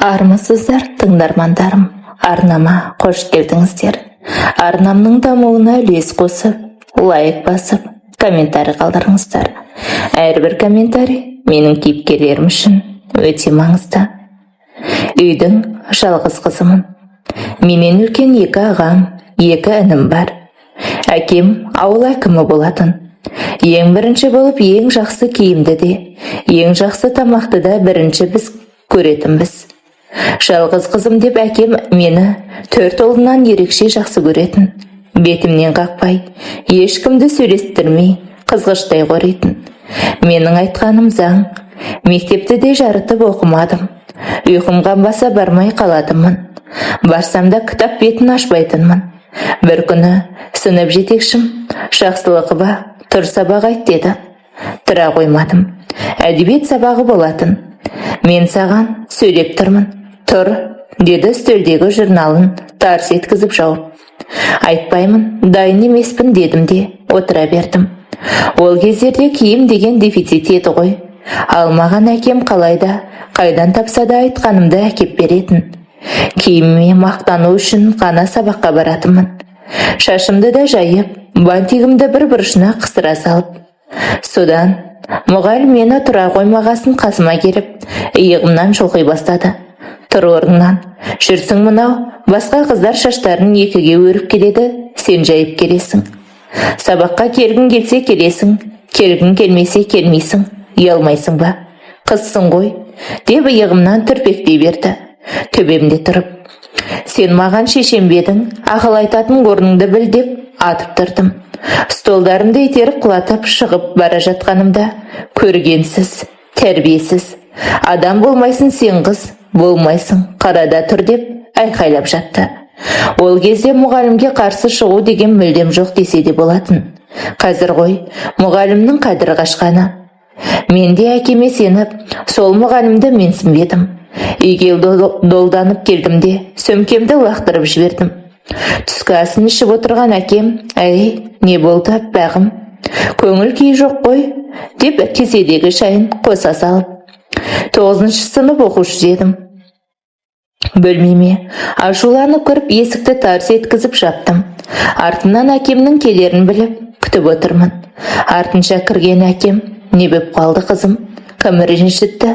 Армысыздар, тыңдармандарым. Арнама қош келдіңіздер. Арнамның дамуына үлес қосып, лайк басып, комментарий қалдырыңыздар. Әрбір комментарий менің кейіпкерлерім үшін өте маңызды. Үйдің жалғыз қызымын. Менен үлкен екі ағам, екі інім бар. Әкем ауыл әкімі болатын. Ең бірінші болып ең жақсы киімді де, ең жақсы тамақты да бірінші біз көретінбіз. Жалғыз қызым деп әкем мені 4 ұлынан ерекше жақсы көретін. Бетімнен қақпай, ешкімді сөйлестірмей, қызғыштай қоритын. Менің айтқаным заң. Мектепті де жарытып оқымадым. Ұйқым қанбаса бармай қаладымын. Барсам да кітап бетін ашпайтынмын. Бір күні сынып жетекшім, жақсылықова тұр сабақ айт деді. Тұра қоймадым. Әдебиет сабағы болатын. Мен саған сөйлеп тұрмын. Тұр, деді үстелдегі журналын тарс еткізіп жауып. Айтпаймын, дайын емеспін дедім де отыра бердім. Ол кездерде киім деген дефицит еді ғой. Алмаған әкем қалайда, қайдан тапса да айтқанымды әкеп беретін. Киіміме мақтану үшін ғана сабаққа баратынмын. Шашымды да жайып, бантигімді бір бұрышына қыстыра салып. Содан мұғалім мені тұра қоймағасын қасыма келіп, иығымнан шоқи бастады. Тұр орныңнан, жүрсің мынау, басқа қыздар шаштарын екіге өріп келеді, сен жайып келесің. Сабаққа келгің келсе келесің, келгің келмесе келмейсің, ұялмайсың ба? Қызсың ғой, деп иығымнан түрпектей берді, төбемде тұрып. Сен маған шешем бедің, ақыл айтатын орныңды біл деп атып тұрдым. Столдарымды итеріп құлатып шығып бара жатқанымда, көргенсіз, тәрбиесіз, адам болмайсың сен қыз, болмайсың, қарада тұр деп айқайлап жатты. Ол кезде мұғалімге қарсы шығу деген мүлдем жоқ десе де болатын. Қазір ғой, мұғалімнің қадірі қашқаны. Мен де әкеме сеніп, сол мұғалімді менсінбедім. Үйге долданып келдім де, сөмкемді лақтырып жібердім. Түскі асын ішіп отырған әкем, әй, не болды бәғым? Көңіл күй жоқ қой, деп кеседегі шайын қоса салып. 9 сынып оқушы дедім. Бөлмеме ашуланып кіріп есікті тарс еткізіп жаптым. Артынан әкемнің келерін біліп күтіп отырмын. Артынша кірген әкем, не беп қалды қызым, кім ренжітті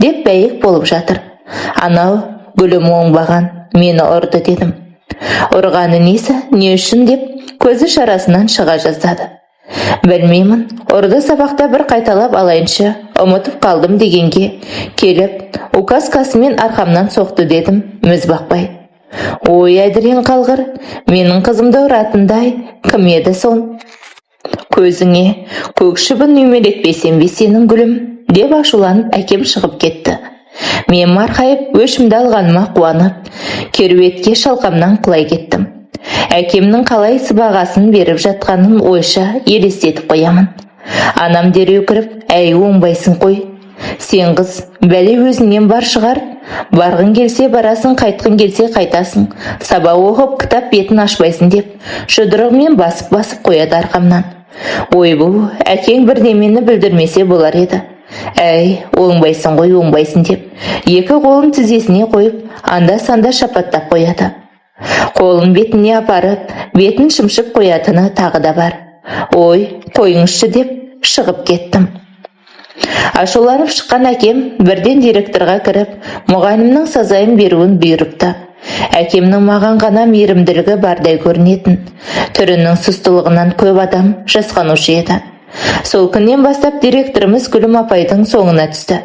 деп бәйек болып жатыр. Анау гүлім оңбаған, мені ұрды дедім. Ұрғаны несі, не үшін деп көзі шарасынан шыға жаздады. Білмеймін, ұрды сабақта бір қайталап алайыншы, ұмытып қалдым дегенге келіп, указкасымен арқамнан соқты дедім, мүз бақпай. Ой, әдірен қалғыр, менің қызымды ұратындай, кім еді сол? Көзіңе көк шыбын үймелетпесем бе сенің гүлім, деп ашуланып әкем шығып кетті. Мен марқайып, өшімді алғаныма қуанып, керуетке шалқамнан құлай кеттім. Әкемнің қалай сыбағасын беріп жатқанын ойша елестетіп қоямын. Анам дереу кіріп, әй оңбайсың қой. Сен қыз, бәле өзіңнен бар шығар. Барғың келсе барасың, қайтқың келсе қайтасың. Сабақ оқып, кітап бетін ашпайсың деп, жұдырығымен басып қояды арқамнан. Ой бұл, әкең бірдемені білдірмесе болар еді. Әй, оңбайсың ғой, оңбайсың деп, екі қолын тізесіне қойып, анда-санда шапаттап қояды. Қолын бетіне апарып, бетін шымшып қоятыны тағы да бар. Ой, қойыңызшы деп шығып кеттім. Ашуланып шыққан әкем бірден директорға кіріп, мұғалімнің сазайын беруін бұйырыпты. Әкемнің маған ғана мейірімділігі бардай көрінетін. Түрінің сұстылығынан көп адам жасқанушы еді. Сол күннен бастап директорымыз Гүлім апайдың соңына түсті.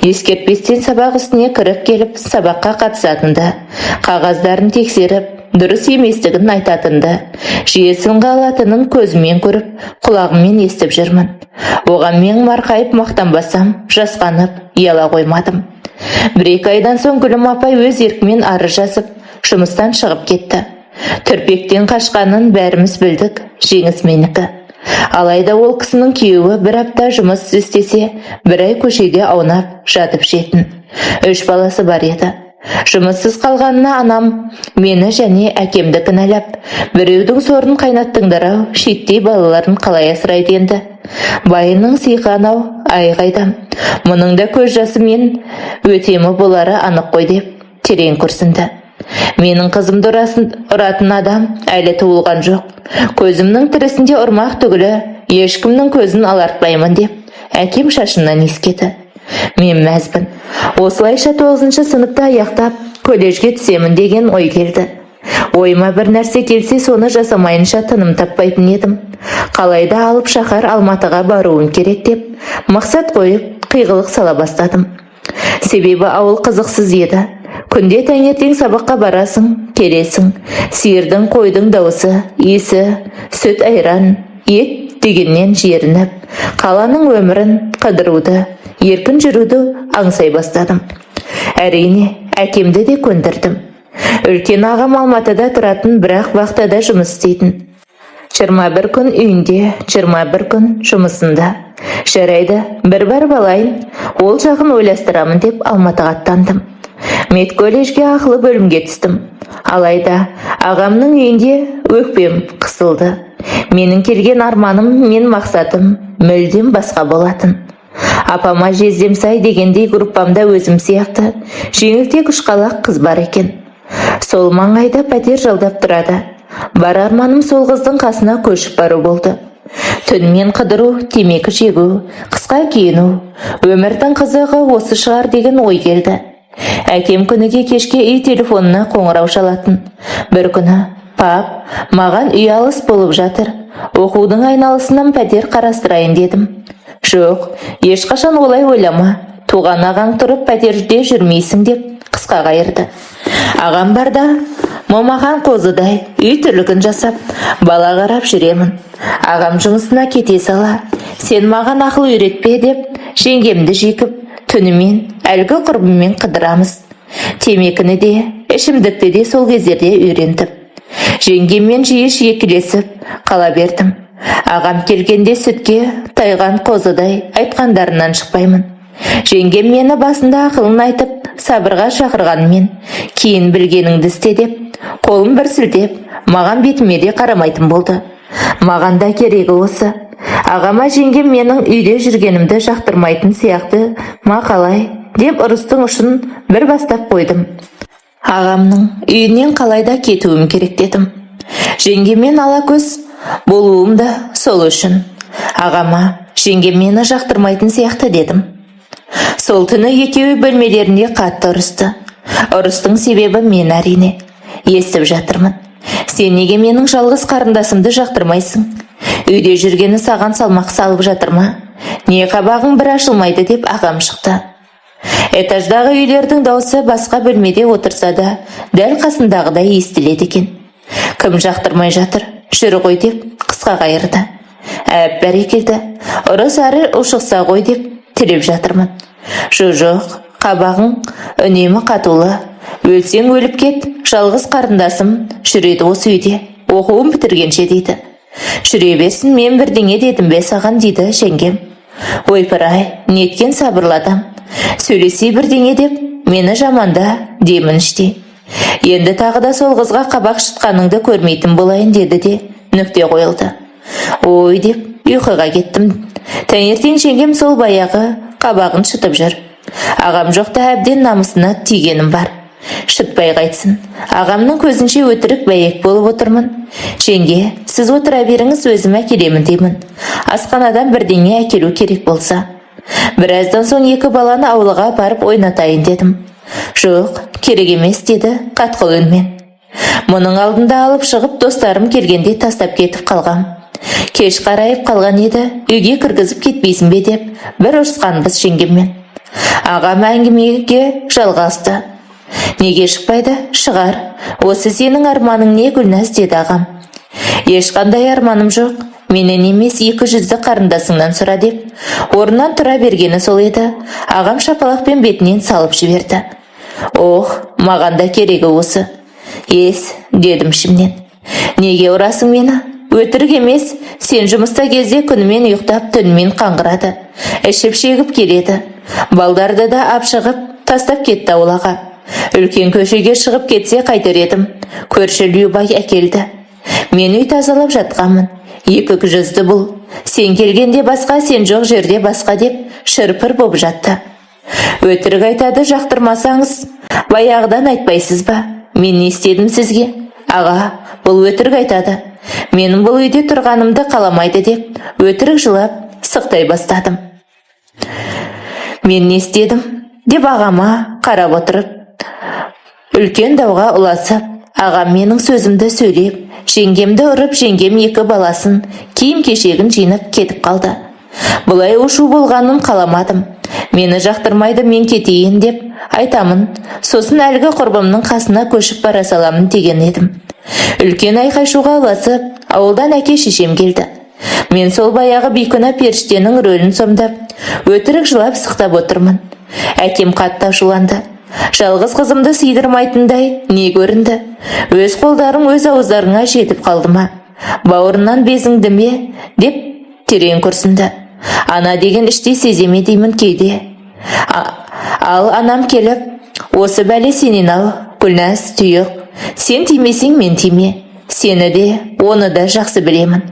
Ескертпестен сабақ үстіне кіріп келіп, сабаққа қатысатынды, қағаздарын тексеріп, дұрыс еместігін айтатынды, жүйесін алатынын көзімен көріп, құлағыммен естіп жүрмін. Оған мен марқайып мақтанбасам, жасқанып, ұяла қоймадым. 1-2 айдан соң Гүлім апай өз еркімен арыз жазып, жұмыстан шығып кетті. Түрпектен қашқанын бәріміз білдік, жеңіс менікі. Алайда ол кісінің күйеуі бір апта жұмыс істесе, 1 ай көшеде аунап жатып жетін. 3 баласы бар еді. Жұмыссыз қалғанына анам мені және әкемді кінәлап, біреудің сорын қайнаттыңдар-ау, шеттей балаларын қалай асырайды енді. Байының сыйқы анау, ай қайдам. Мұның да көз жасы мен өтемі болары анық қой деп терең күрсінді. Менің қызымды ұратын адам әлі туылған жоқ. Көзімнің тірісінде ұрмақ түгілі ешкімнің көзін алартпаймын деп әкем шашынан иіскеді. Мен мәзбін. Осылайша 9-шы сыныпта аяқтап колледжге түсемін деген ой келді. Ойыма бір нәрсе келсе, соны жасамайынша тыным таппайтын едім. Қалайда алып шаһар Алматыға баруым керек деп мақсат қойып қиғылық сала бастадым. Себебі ауыл қызықсыз еді. Күнде таңертең сабаққа барасың, келесің. Сиырдың, қойдың дауысы, иісі, сүт, айран, ет дегеннен жерініп, қаланың өмірін қыдыруды, еркін жүруді аңсай бастадым. Әрине, әкемді де көндірдім. Үлкен ағам Алматыда тұратын, бірақ вахтада жұмыс істейтін. 21 күн үйінде, 21 күн жұмысында. Жарайды, бір балайын, ол жағын ойластырамын деп Алматыға аттандым. Медколледжге ақылы бөлімге түстім. Алайда ағамның үйінде өкпем қысылды. Менің келген арманым мен мақсатым мүлдем басқа болатын. Апама жездемсай дегендей группамда өзім сияқты жеңілтек ұшқалақ қыз бар екен. Сол маңайда пәтер жалдап тұрады. Бар арманым сол қыздың қасына көшіп бару болды. Түнмен қыдыру, темекі шегу, қысқа киіну, өмірдің қызығы осы шығар деген ой келді. Әкем күніге кешке үй телефонына қоңырау шалатын. Бір күні, пап, маған үй алыс болып жатыр. Оқудың айналысынан пәтер қарастырайын дедім. Жоқ, ешқашан олай ойлама. Туған ағаң тұрып пәтерде жүрмейсің деп қысқа қайырды. Ағам барда, момақан қозыдай үй тірлігін жасап, бала қарап жүремін. Ағам жұмысына кете сала, сен маған ақыл үйретпе деп жеңгемді жекіп, түнімен әлгі құрбыммен қыдырамыз. Темекіні де, ішімдікті де сол кездерде үйрентіп. Жеңгеммен жиі шекелесіп қала бердім. Ағам келгенде сүтке тайған қозыдай айтқандарынан шықпаймын. Жеңгем мені басында ақылын айтып, сабырға шақырғанмен, кейін білгеніңді істе деп, қолын бір сілтеп, маған бетіме де қарамайтын болды. Маған да керегі осы. Ағама жеңгем менің үйде жүргенімді жақтырмайтын сияқты, мақалай деп ұрыстың ұшын бір бастап қойдым. Ағамның үйінен қалайда кетуім керек дедім. Жеңгеммен ала көз болуым да сол үшін. Ағама жеңгем мені жақтырмайтын сияқты дедім. Сол түні екеуі бөлмелерінде қатты ұрысты. Ұрыстың себебі мен әрине. Естіп жатырмын. Сен неге менің жалғыз қарындасымды жақтырмайсың? Үйде жүргені саған салмақ салып жатырма? Не қабағың бір ашылмайды деп ағам шықты. Этаждағы үйлердің дауысы басқа бөлмеде отырса да, дәл қасындағыдай естіледі екен. Кім жақтырмай жатыр? Жүр ғой деп қысқа қайырды. Бәрекелді, ұрыс әрі ушықса ғой деп тілеп жатырмын. Жоқ, қабағың үнемі қатулы. Өлсең өліп кет, жалғыз қарындасым жүреді осы үйде, оқуын бітіргенше дейді. Жүре берсін, мен бірдеңе дедім бе саған дейді жеңгем. Ойпыр-ай, неткен сабырлы адам. Сөйлесе бірдеңе деп, мені жаманда демін іште. Енді тағы да сол қызға қабақ шытқаныңды көрмейтін болайын деді де нүкте қойылды. Ой деп ұйқыға кеттім. Таңертең жеңгем сол баяғы қабағын шытып жүр. Ағам жоқта әбден намысына тигенім бар. Шытпай қайтсын. Ағамның көзінше өтірік бәйек болып отырмын. Жеңге, сіз отыра беріңіз, өзім әкелемін деймін. Асханадан бірдеңе әкелу керек болса. Біраздан соң екі баланы аулаға барып ойнатайын дедім. Жоқ, керек емес деді қатқыл үнмен. Мұның алдында алып шығып достарым келгенде тастап кетіп қалғам. Кеш қарайып қалған еді, үйге кіргізіп кетпейсің бе деп бір ұрысқанбыз жеңгеммен. Ағам әңгімеге жалғасты. Неге шықпайды? Шығар. Осы сенің арманың не, Гүлназ, деді ағам. Ешқандай арманым жоқ. Менен емес 200-ді қарындасыңнан сұра деп. Орнынан тұра бергені сол еді. Ағам шапалақпен бетінен салып жіберді. Ох, маған да керегі осы. Ес, дедім ішімнен. Неге ұрасың мені? Өтірік емес, сен жұмыста кезде күнімен ұйықтап, түнімен қаңғырады. Ішіп шегіп келеді. Балдарды да апшығып, тастап кетті аулаға. Үлкен көшеге шығып кетсе қайтер едім. Көрші Любай әкелді. Мен үй тазалап жатқанмын. 200 бұл. Сен келгенде басқа, сен жоқ жерде басқа деп шырпыр боп жатты. Өтірік айтады, жақтырмасаңыз, баяғыдан айтпайсыз ба? Мен не істедім сізге? Аға, бұл өтірік айтады. Менің бұл үйде тұрғанымды қаламайды деп, өтірік жылап, сықтай бастадым. Мен не істедім? Деп ағама қарап отырып, үлкен дауға ұласып, ағам менің сөзімді сөйлеп, жеңгемді ұрып, жеңгем 2 баласын, киім кешегін жинап кетіп қалды. Бұлай ушу болғаным қаламадым. Мені жақтырмайды, мен кетейін деп айтамын. Сосын әлгі құрбымның қасына көшіп бара саламын деген едім. Үлкен айқай-шуға ұласып, ауылдан әке шешем келді. Мен сол баяғы бейкүнә періштенің рөлін сомдап, өтірік жылап сықтап отырмын. Әкем қатты ашуланды. Жалғыз қызымды сыйдырмайтындай не көрінді? Өз қолдарың өз ауыздарыңа жетіп қалды ма? Бауырынан безіңді ме? Деп терең күрсінді. Ана деген іштей сеземе деймін кейде. Ал анам келіп, осы бәле сенен ау, Гүлназ, тұйық. Сен тимесең мен тиме. Сені де, оны да жақсы білемін.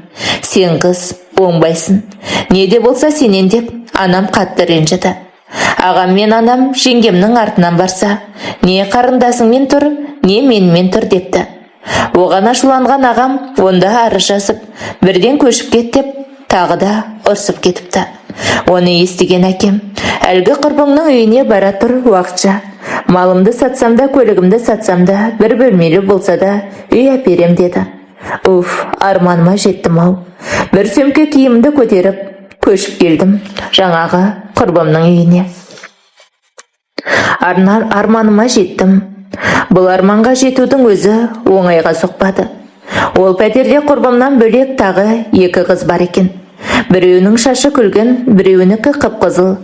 Сен қыз, оңбайсың. Не де болса сенен деп, анам қатты ренжіді. Ағам мен анам жеңгемнің артынан барса, не қарындасыңмен тұр, не менімен тұр депті. Оған ашуланған ағам онда арыз жазып, бірден көшіп кет деп, тағы да ұрсып кетіпті. Оны естіген әкем, әлгі құрбыңның үйіне бара тұр уақытша. Малымды сатсам да, көлігімді сатсам да, бір бөлмелі болса да, үй әперем деді. Арманыма жеттім ау. Бір сөмке киімді көтеріп, көшіп келдім жаңағы құрбымның үйіне. Арманыма жеттім. Бұл арманға жетудің өзі оңайға соқпады. Ол пәтерде құрбымнан бөлек тағы 2 қыз бар екен. Біреуінің шашы күлгін, біреуінікі қып-қызыл,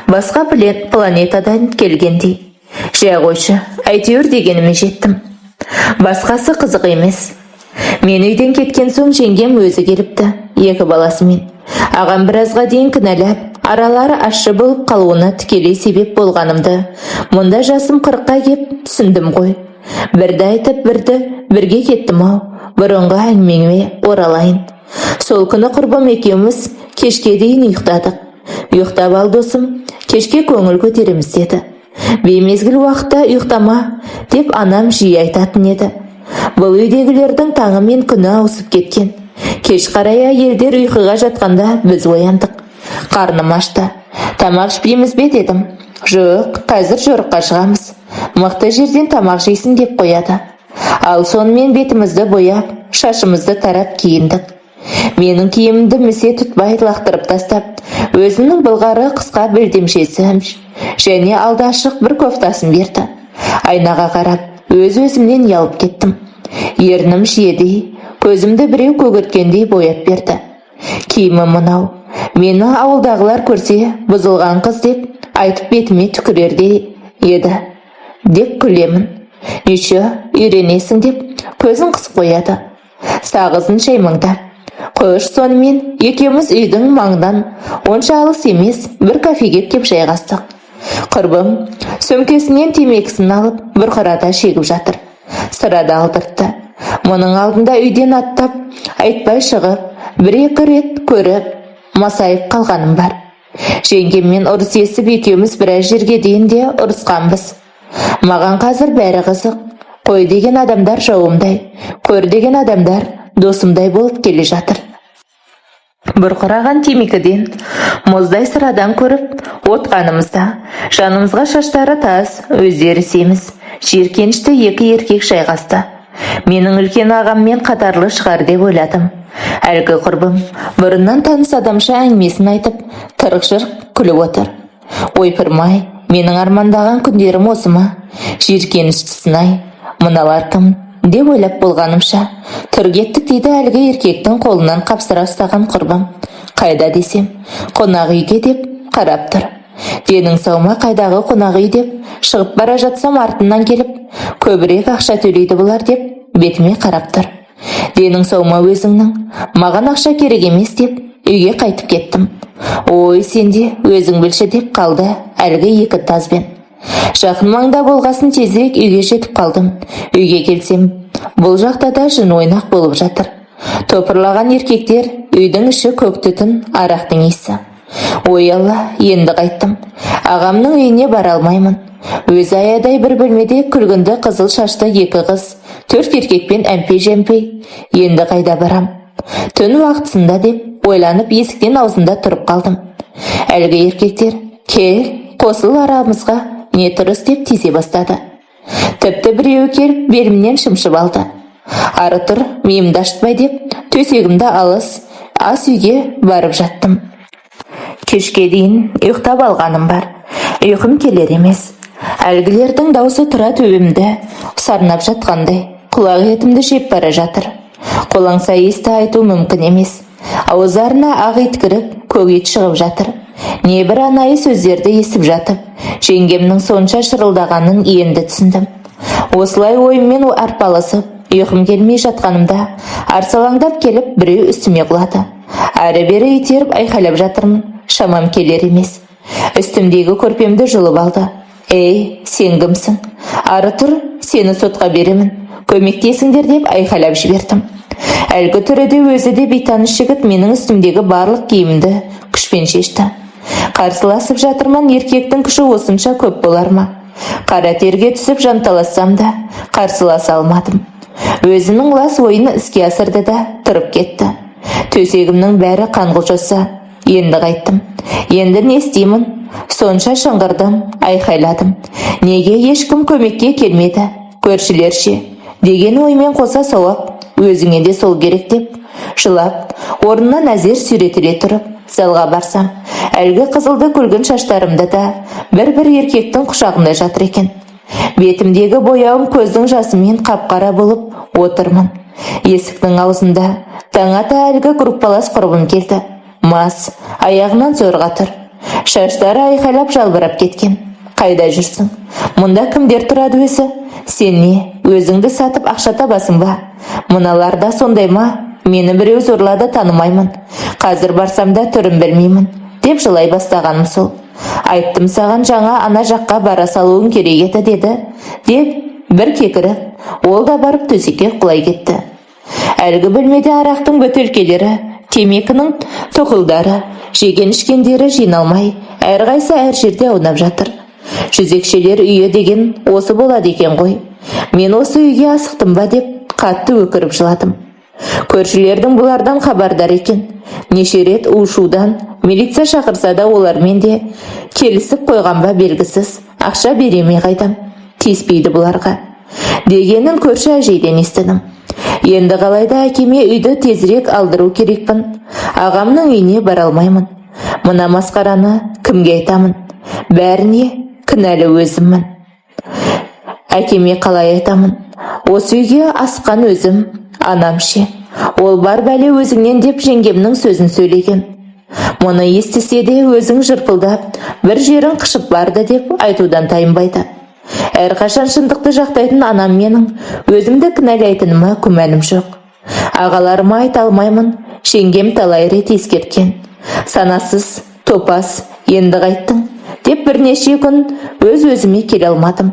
басқа планетадан келгендей. Жә қойшы, әйтеуір дегеніме жеттім. Басқасы қызық емес. Мен үйден кеткен соң жеңгем өзі келіпті, 2 баласымен. Ағам біразға дейін кінәлап, аралары ащы болып қалуына тікелей себеп болғанымды, мұнда жасым 40-қа кеп түсіндім ғой. Бірді айтып, бірге кеттім ау, бұрынғы әңгімеме оралайын. Сол күні құрбым екеуміз кешке дейін ұйықтадық. Ұйықтап ал досым, кешке көңіл көтереміз деді. Беймезгіл уақытта ұйықтама деп анам жиі айтатын еді. Бұл үйдегілердің таңы мен күні ауысып кеткен. Кеш қарай әйелдер ұйқыға жатқанда біз ояндық. Қарным ашты. Тамақ ішпейміз бе дедім. Жоқ, қазір жорыққа шығамыз. Мықты жерден тамақ жейсің деп қояды. Ал сонымен бетімізді бояп, шашымызды тарап киіндік. Менің киімімді місе тұтпай лақтырып тастап, өзінің былғары қысқа белдемшесі және алды ашық бір кофтасын берді. Айнаға қарап, өз-өзімнен ұялып кеттім. Ернім шиедей, көзімді біреу көгерткендей бояп берді. Киімі мынау. Мені ауылдағылар көрсе, бұзылған қыз деп айтып бетіме түкірердей еді. Деп күлемін. Неше, үйренесің деп көзін қысып қояды. Сағызын шаймыңдап. Қош, сонымен екеуміз үйдің маңдан онша алыс емес бір кафеге кеп жайғастық. Құрбым сөмкесінен темекісін алып, бұрқырата шегіп жатыр. Сырада алдыртты. Мұның алдында үйден аттап, айтпай шығып, 1-2 рет көріп, масайып қалғаным бар. Жеңгеммен ұрыс естіп екеуміз біраз жерге дейін де ұрысқанбыз. Маған қазір бәрі қызық. Қой деген адамдар жауымдай, көр деген адамдар досымдай болып келе жатыр. Бұрқыраған темекіден, мұздай sıрадан көріп, отқанымызда, жанымызға шаштары тас, өздері семіз, жиіркенішті 2 еркек жайғасты. Менің үлкен ағаммен қатарлы шығар деп ойладым. Әлгі құрбым бұрыннан таныс адамша әңгімесін айтып, тырық-жырық күліп отыр. Ойпырмай, менің армандаған күндерім осы ма? Жиіркеніштісін-ай, мыналар кім? Деп ойлап болғанымша, тұр кеттік дейді әлгі еркектің қолынан қапсыра ұстаған құрбым. Қайда десем, қонақ үйге деп қарап тұр. Денің саума, қайдағы қонақ үй деп шығып бара жатсам артынан келіп, көбірек ақша төлейді бұлар деп бетіме қарап тұр. Денің саума өзіңнің, маған ақша керек емес деп үйге қайтып кеттім. Ой, сенде өзің білші деп қалды әлгі 2 тазбен. Жақын маңда болғасын тезірек үйге жетіп қалдым. Үйге келсем, бұл жақта да жын ойнақ болып жатыр. Топырлаған еркектер, үйдің іші көк түтін, арақтың иісі. Ой алла, енді қайттым. Ағамның үйіне бара алмаймын. Өзі аядай бір бөлмеде күлгінді қызыл шашты екі қыз, 4 еркекпен әмпей-жәмпей. Енді қайда барам? Түн уақытысында деп ойланып есіктен аузында тұрып қалдым. Әлгі еркектер, кел, қосыл арамызға, не тұрыс деп тизе бастады. Тіпті біреуі келіп белімнен шымшып алды. Ары тұр, миымды ашытпай деп, төсегімді алыс, ас үйге барып жаттым. Кешке дейін ұйықтап алғаным бар. Ұйқым келер емес. Әлгілердің даусы тұра төбемді сарнап жатқандай, құлақ етімді жеп бара жатыр. Қолаңса есті айту мүмкін емес. Ауыздарына ақ ит кіріп, көк ит шығып жатыр. Небір анайы сөздерді естіп жатып, жеңгемнің сонша шырылдағанын енді түсіндім. Осылай ойыммен арпалысып, ұйқым келмей жатқанымда, арсалаңдап келіп біреу үстіме құлады. Әрі-бері итеріп айқайлап жатырмын, шамам келер емес. Үстімдегі көрпемді жұлып алды. Ей, сен кімсің? Ары тұр, сені сотқа беремін. Көмектесіңдер деп айқайлап жібердім. Әлгі түріде өзі де бейтаныс жігіт менің үстімдегі барлық киімді күшпен шешті. Қарсыласып жатырман, еркектің күші осынша көп болар ма? Қара терге түсіп жанталассам да қарсыласа алмадым. Өзінің лас ойын іске асырды да тұрып кетті. Төсегімнің бәрі қанғылжоса. Енді қайттым. Енді не істеймін? Сонша шыңғырдым, айқайладым. Неге ешкім көмекке келмеді? Көршілер ше? Деген оймен қоса сауап, өзіңе де сол керек деп, жылап, орнынан әзер сүйретіле тұрып, залға барсам, әлгі қызылды күлгін шаштарымда да бір-бір еркектің құшағында жатыр екен. Бетімдегі бояуым көздің жасымен қап-қара болып отырмын. Есіктің аузында таңата әлгі группалас құрбым келді. Мас, аяғынан зорға тұр. Шаштары айқайлап жалбырап кеткен. Қайда жүрсің? Мұнда кімдер тұрады өзі? Сен не, өзіңді сатып ақша табасың ба? Мыналар да сондай ма? Мені біреу зорлады, танымаймын. Қазір барсам да түрін білмеймін, деп жылай бастағаным сол. Айттым саған, жаңа ана жаққа бара салуың керек еді деді, деп бір кекіріп, ол да барып төсекке құлай кетті. Әлгі бөлмеде арақтың бөтелкелері, темекінің тоқылдары, жеген-ішкендері жиналмай, әрқайсы әр жерде аунап жатыр. Жүзекшелер үйі деген осы болады екен ғой. Мен осы үйге асықтым ба деп қатты өкіріп жыладым. Көршілердің бұлардан хабардар екен. Неше рет у-шудан милиция шақырса да олармен де келісіп қойған ба белгісіз. Ақша беремей қайдам, тиіспейді бұларға дегенін көрші әжейден естідім. Енді қалайда әкеме үйді тезірек алдыру керекпін. Ағамның үйіне бара алмаймын. Мына масқараны кімге айтамын? Бәріне кінәлі өзіммін. Әкеме қалай айтамын? Осы үйге асқан өзім, анам ше. Ол бар бәле өзіңнен деп жеңгемнің сөзін сөйлеген. Мұны естісе де өзің жырпылдап, бір жерін қышып барды деп айтудан тайынбайды. Әрқашан шындықты жақтайтын анам менің өзімді кінәлайтыныма күмәнім жоқ. Ағаларыма айта алмаймын, жеңгем талай рет ескерткен. Санасыз, топас, енді қайттың деп бірнеше күн өз-өзіме келе алмадым.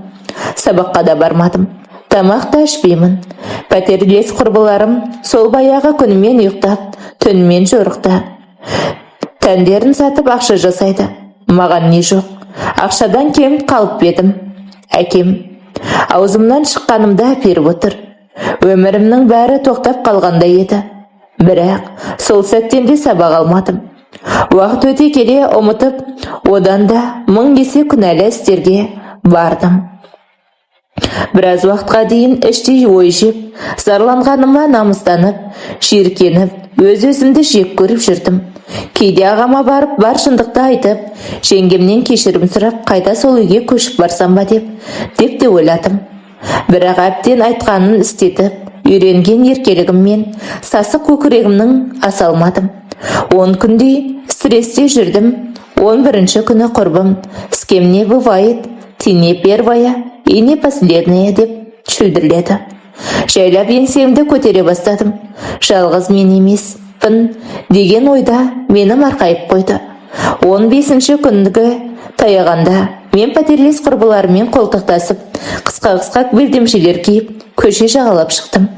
Сабаққа да бармадым, тамақ та ішпеймін. Пәтерлес құрбыларым сол баяғы күнімен ұйықтап, түнімен жорықта. Тәндерін сатып ақша жасайды. Маған не жоқ, ақшадан кем қалып едім. Әкем аузымнан шыққанымда әперіп отыр. Өмірімнің бәрі тоқтап қалғандай еді. Бірақ сол сәттен де сабақ алмадым. Уақыт өте келе ұмытып, одан да мың есе күнәлі істерге бардым. Біраз уақытқа дейін іштей ой жеп, зарланғаныма намыстанып, жиіркеніп, өз-өзімді жек көріп жүрдім. Кейде ағама барып, бар шындықты айтып, жеңгемнен кешірім сұрап, қайта сол үйге көшіп барсам ба деп те ойладым. Бірақ әбден айтқанын істетіп, үйренген еркелігіммен сасық көкірегімнің аса алмадым. 10 күндей стресте жүрдім. 11-ші күні құрбым, с кем не бывает, ты не первая и не последняя деп шүлдірледі. Жайлап еңсемді көтере бастадым. Жалғыз мен емеспін деген ойда мені марқайып қойды. 15-ші күнігі таяғанда мен пәтерлес құрбыларыммен қолтықтасып, қысқа белдемшелер киіп, көше жағалап шықтым.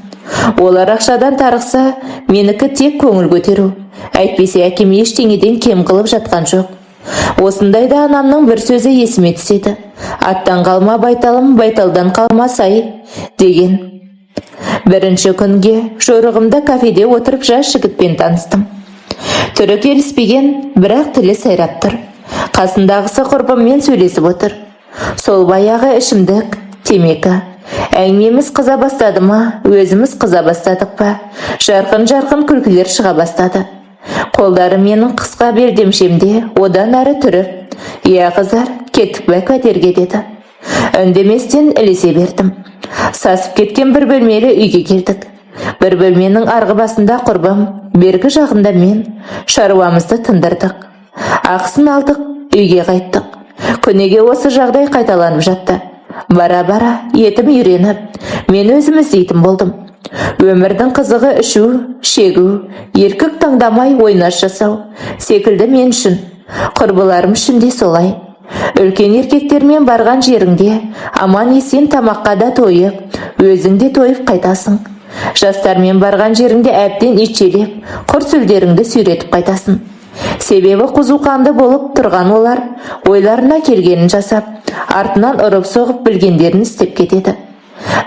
Олар ақшадан тарықса, менікі тек көңіл көтеру. Әйтпесе әкем ештеңеден кем қылып жатқан жоқ. Осындайда анамның бір сөзі есіме түседі. Аттан қалма байталым, байталдан қалма сай, деген. Бірінші күнге жорығымда кафеде отырып жас жігітпен таныстым. Түрі келіспеген, бірақ тілі сайрап тұр. Қасындағысы құрбыммен сөйлесіп отыр. Сол баяғы ішімдік, темекі. Әңгімеміз қыза бастады ма, өзіміз қыза бастадық па? Жарқын күлкілер шыға бастады. Қолдары менің қысқа белдемшемде одан әрі түріп, «Иә қыздар, кеттік бә пәтерге» деді. Үндеместен ілесе бердім. Сасып кеткен бір бөлмелі үйге келдік. Бір бөлменің арғы басында құрбым, бергі жағында мен шаруамызды тындырдық. Ақысын алдық, үйге қайттық. Күнеге осы жағдай қайталанып жатты. Бара-бара етім үйреніп, мен өзім іздейтін болдым. Өмірдің қызығы ішу, шегу, еркік таңдамай ойнас жасау секілді мен үшін, құрбыларым үшін де солай. Үлкен еркектермен барған жеріңде аман есен тамаққа да тойып, өзің де тойып қайтасың. Жастармен барған жеріңде әбден итшелеп, құр сүлдеріңді сүйретіп қайтасың. Себебі қызуқанды болып тұрған олар ойларына келгенін жасап, артынан ұрып-соғып білгендерін істеп кетеді.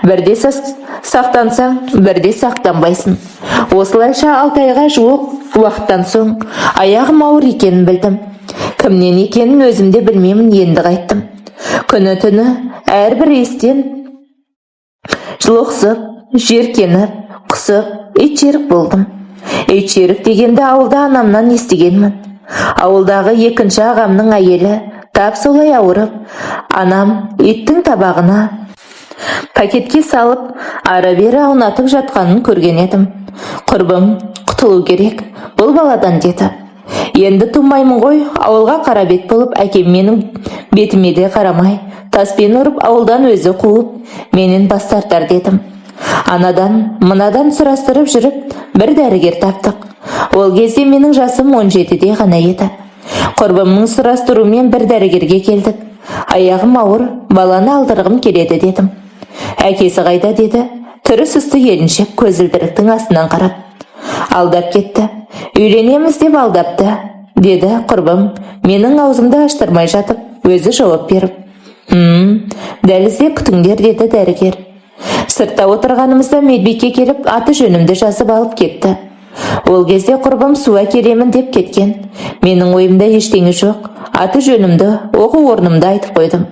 Бірде сақтансаң, бірде сақтанбайсың. Осылайша 6 айға жуық уақыттан соң аяғым ауыр екенін білдім. Кімнен екенін өзімде білмеймін, енді қайттым. Күні түні әрбір естен жылоқсып, жеркеніп, құсып, итжерік болдым. Итжерік дегенді ауылда анамнан естігенмін. Ауылдағы екінші ағамның әйелі тап солай ауырып, анам иттің табағына пакетке салып, ары-бері аунатып жатқанын көрген едім. Құрбым, құтылу керек, бұл баладан деді. Енді тумаймын ғой, ауылға қара бет болып, әкем менің бетіме де қарамай, таспен ұрып, ауылдан өзі қуып, менен бас тартар дедім. Анадан, мынадан сұрастырып жүріп, бір дәрігер таптық. Ол кезде менің жасым 17-де ғана еді. Құрбымның сұрастырумен бір дәрігерге келдік. Аяғым ауыр, баланы алдырғым келеді дедім. Әкесі қайда деді. Түрі сұсты келіншек көзілдіріктің астынан қарап. Алдап кетті. Үйленеміз деп алдапты, деді құрбым. Менің аузымды аштырмай жатып, өзі жауап беріп. Дәлізде күтіңдер, деді дәрігер. Сыртта отырғанымызда медбике келіп, аты жөнімді жазып алып кетті. Ол кезде құрбым су әкелемін деп кеткен. Менің ойымда ештеңе жоқ. Аты жөнімді, оқу орнымды айтып қойдым.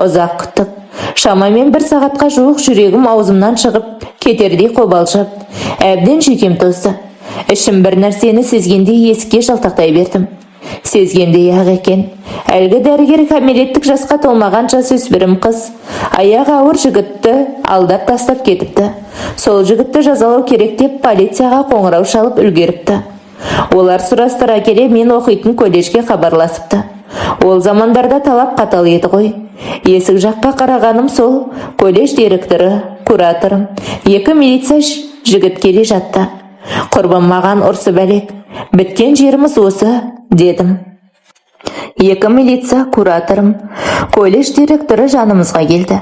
Ұзақ күттік. Шамамен 1 сағатқа жуық жүрегім аузымнан шығып, кетердей қобалжып, әбден жүйкем тозды. Ішім бір нәрсені сезгендей есікке жалтақтай бердім. Сезгендей ақ екен. Әлгі дәрігер кәмелеттік жасқа толмаған жасөспірім қыз, аяғы ауыр жігітті алдап тастап кетіпті. Сол жігітті жазалау керек деп полицияға қоңырау шалып үлгеріпті. Олар сұрастыра келе мен оқитын колледжге хабарласыпты. Ол замандарда талап қатал еді ғой. Есік жаққа қарағаным сол, колледж директоры, кураторым, 2 милиция жігіт келе жатты. Құрбым маған ұрсы бәлек. Біткен жеріміз осы, дедім. 2 милиция, кураторым, колледж директоры жанымызға келді.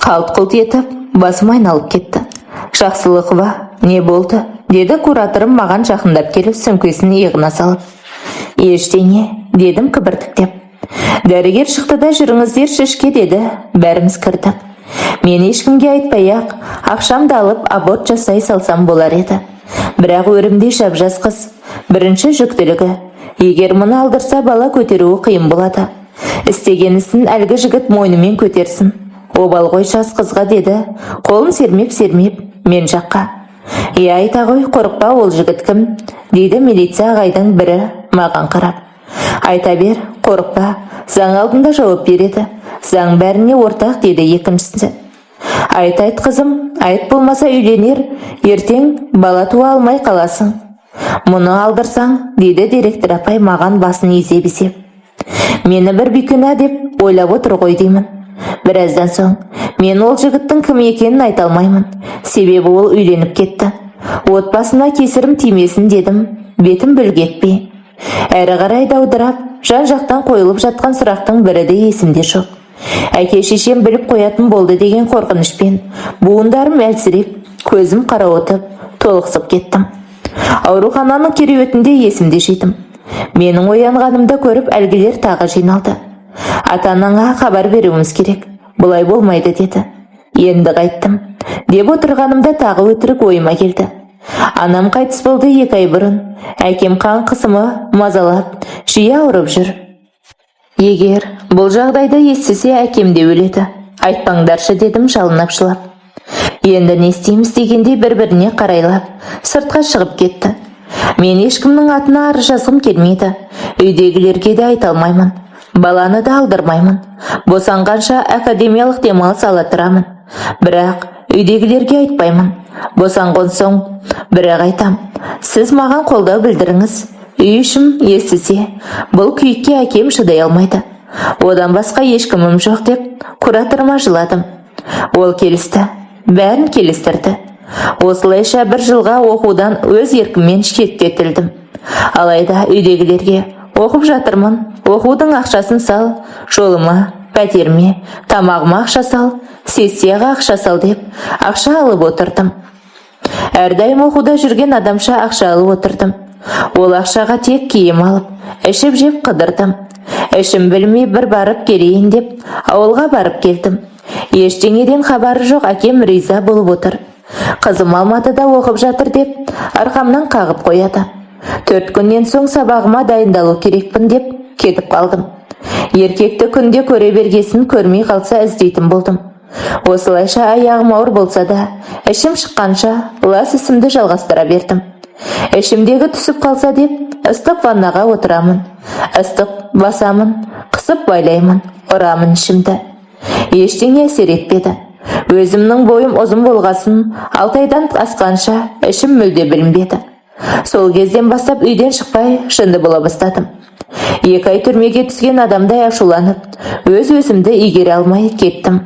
Қалт-құлт етіп, басым айналып кетті. Жақсылықова, не болды? Деді кураторым маған жақындап келіп, сөмкесін иығына салып. Ештеңе, дедім кібіртіктеп. Дәрігер шықты да жүріңіздер шешке, деді. Бәріміз кірдік. Мен ешкімге айтпай-ақ, ақшамды алып аборт жасай салсам болар еді. Бірақ өрімдей жап-жас қыз. Бірінші жүктілігі. Егер мұны алдырса, бала көтеруі қиын болады. Істеген ісін әлгі жігіт мойнымен көтерсін. Обал ғой жас қызға, деді. Қолын сермеп мен жаққа. Айта ғой, қорықпа, ол жігіт кім? Дейді милиция ағайдың бірі маған қарап. Айта бер, қорықпа, заң алдында жауап береді. Заң бәріне ортақ, деді екіншісі. Айт қызым, айт болмаса үйленер, ертең бала туа алмай қаласың. Мұны алдырсаң, деді директор апай маған басын изеп. Мені бір бүйкүнә деп ойлап отыр ғой деймін. Біраздан соң, мен ол жігіттің кім екенін айта алмаймын. Себебі ол үйленіп кетті. Отбасына кесірім тимесін, дедім. Бетім бүлк етпей. Әрі қарай даудырап, жан-жақтан қойылып жатқан сұрақтың бірі де есімде жоқ. Әке шешем біліп қоятын болды деген қорқынышпен буындарым әлсіреп, көзім қарауытып, толықсып кеттім. Аурухананың кереуетінде есімде жетім. Менің оянғанымды көріп әлгілер тағы жиналды. Ата-анаңа хабар беруіміз керек, бұлай болмайды деді. Енді қайттым деп отырғанымда тағы өтірік ойыма келді. Анам қайтыс болды 2 ай бұрын. Әкем қан қысымы мазалап, жиі ауырып жүр. Егер бұл жағдайды естісе, әкем де өледі. Айтпаңдаршы дедім жалынып жылап. Енді не істейміз дегендей бір-біріне қарайлап, сыртқа шығып кетті. Мен ешкімнің атына арыз жазғым келмейді. Үйдегілерге де айта алмаймын. Баланы да алдырмаймын. Босанғанша академиялық демалыс ала тұрамын. Бірақ үйдегілерге айтпаймын. Босанған соң бірақ айтам. Сіз маған қолдау білдіріңіз. Үй ішім естісе, бұл күйікке әкем шыдай алмайды. Одан басқа ешкімім жоқ деп кураторыма жыладым. Ол келісті. Бәрін келістірді. Осылайша 1 жылға оқудан өз еркіммен шеттетілдім. Алайда үйдегілерге оқып жатырмын, оқудың ақшасын сал, жолыма, пәтеріме, тамағыма ақша сал, сессияға ақша сал деп ақша алып отырдым. Әрдайым оқуда жүрген адамша ақша алып отырдым. Ол ақшаға тек киім алып, ішіп жеп қыдырдым. Ішім білмей бір барып келейін деп ауылға барып келдім. Ештеңеден хабары жоқ, әкем риза болып отыр. Қызым Алматыда оқып жатыр деп арқамнан қағып қояды. 4 күннен соң сабағыма дайындалу керекпін деп кетіп қалдым. Еркекті күнде көре бергесін, көрмей қалса іздейтін болдым. Осылайша аяғым ауыр болса да, ішім шыққанша лас ісімді жалғастыра бердім. Ішімдегі түсіп қалса деп, ыстық ваннаға отырамын. Ыстық басамын, қысып байлаймын, ұрамын ішімді. Ештеңе әсер етпеді. Өзімнің бойым ұзын болғасын, 6 айдан асқанша ішім мүлде білінбеді. Сол кезден бастап үйден шықпай жынды бола бастадым. 2 ай түрмеге түскен адамдай ашуланып, өз-өзімді игере алмай кеттім.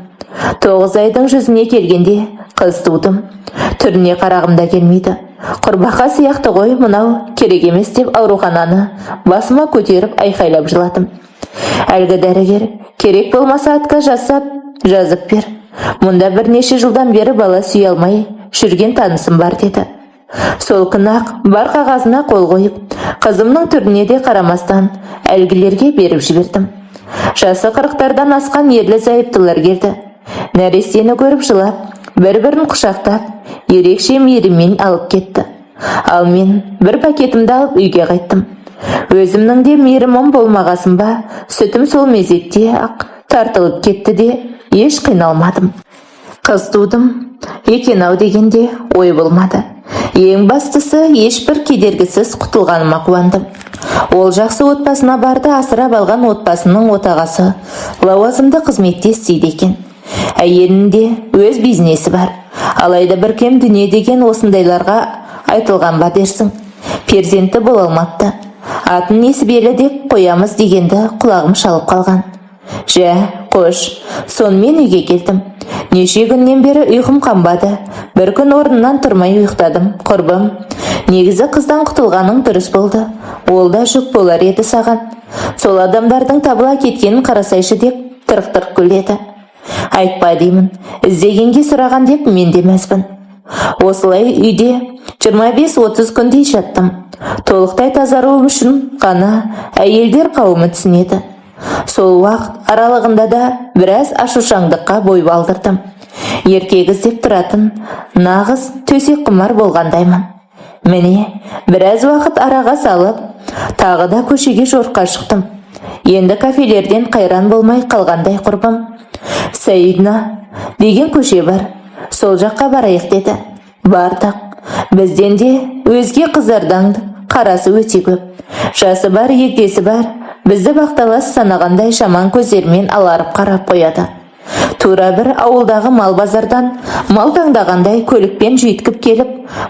9 айдың жүзіне келгенде қыз тудым. Түріне қарағым да келмейді. Құрбақа сияқты ғой мынау, керек емес деп аурухананы басыма көтеріп айқайлап жыладым. Әлгі дәрігер, керек болмаса атқа жазып бер. Мұнда бірнеше жылдан бері бала сүйе алмай жүрген танысым бар деді. Сол күні-ақ бар қағазына қол қойып, қызымның түріне де қарамастан әлгілерге беріп жібердім. Жасы 40-тардан асқан ерлі зайыптылар келді. Нәрестені көріп жылап, бір-бірін құшақтап, ерекше мейіріммен алып кетті. Ал мен бір пакетімді алып үйге қайттым. Өзімнің де мейірімім болмағасын ба, сүтім сол мезетте ақ тартылып кетті де, еш қиналмадым. Қыз тудым екен-ау дегенде ой болмады. Ең бастысы, ешбір кедергісіз құтылғаныма қуандым. Ол жақсы отбасына барды. Асырап алған отбасының отағасы лауазымды қызметте істейді екен. Әйелінде өз бизнесі бар. Алайда бір кем дүние деген осындайларға айтылған ба дерсің. Перзенті бола алмапты. Атын Несібелі деп қоямыз дегенді құлағым шалып қалған. Жә, қош, сонымен үйге келдім. Неше күннен бері ұйқым қанбады. Бір күн орнынан тұрмай ұйықтадым. Құрбым, негізі қыздан құтылғаның дұрыс болды. Ол да жүк болар еді саған. Сол адамдардың табыла кеткенін қарасайшы деп тырқ-тырқ күледі. Айтпа деймін, іздегенге сұраған деп мен де мәзбін. Осылай үйде 25-30 күндей жаттым. Толықтай тазаруым үшін ғана әйелдер қауымы түсінеді. Сол уақыт аралығында да біраз ашушаңдыққа бой балдырдым. Еркек іздеп тұратын нағыз төсек құмар болғандаймын. Міне, біраз уақыт араға салып, тағы да көшеге жорыққа шықтым. Енді кафелерден қайран болмай қалғандай құрбым. Саидна деген көше бар. Сол жаққа барайық деді. Бардық. Бізден де өзге қыздардан қарасы өте көп. Жасы бар, егдесі бар. Бізді бақталас санағандай жаман көздермен аларып қарап қояды. Тура бір ауылдағы мал базардан мал таңдағандай көлікпен жүйткіп келіп,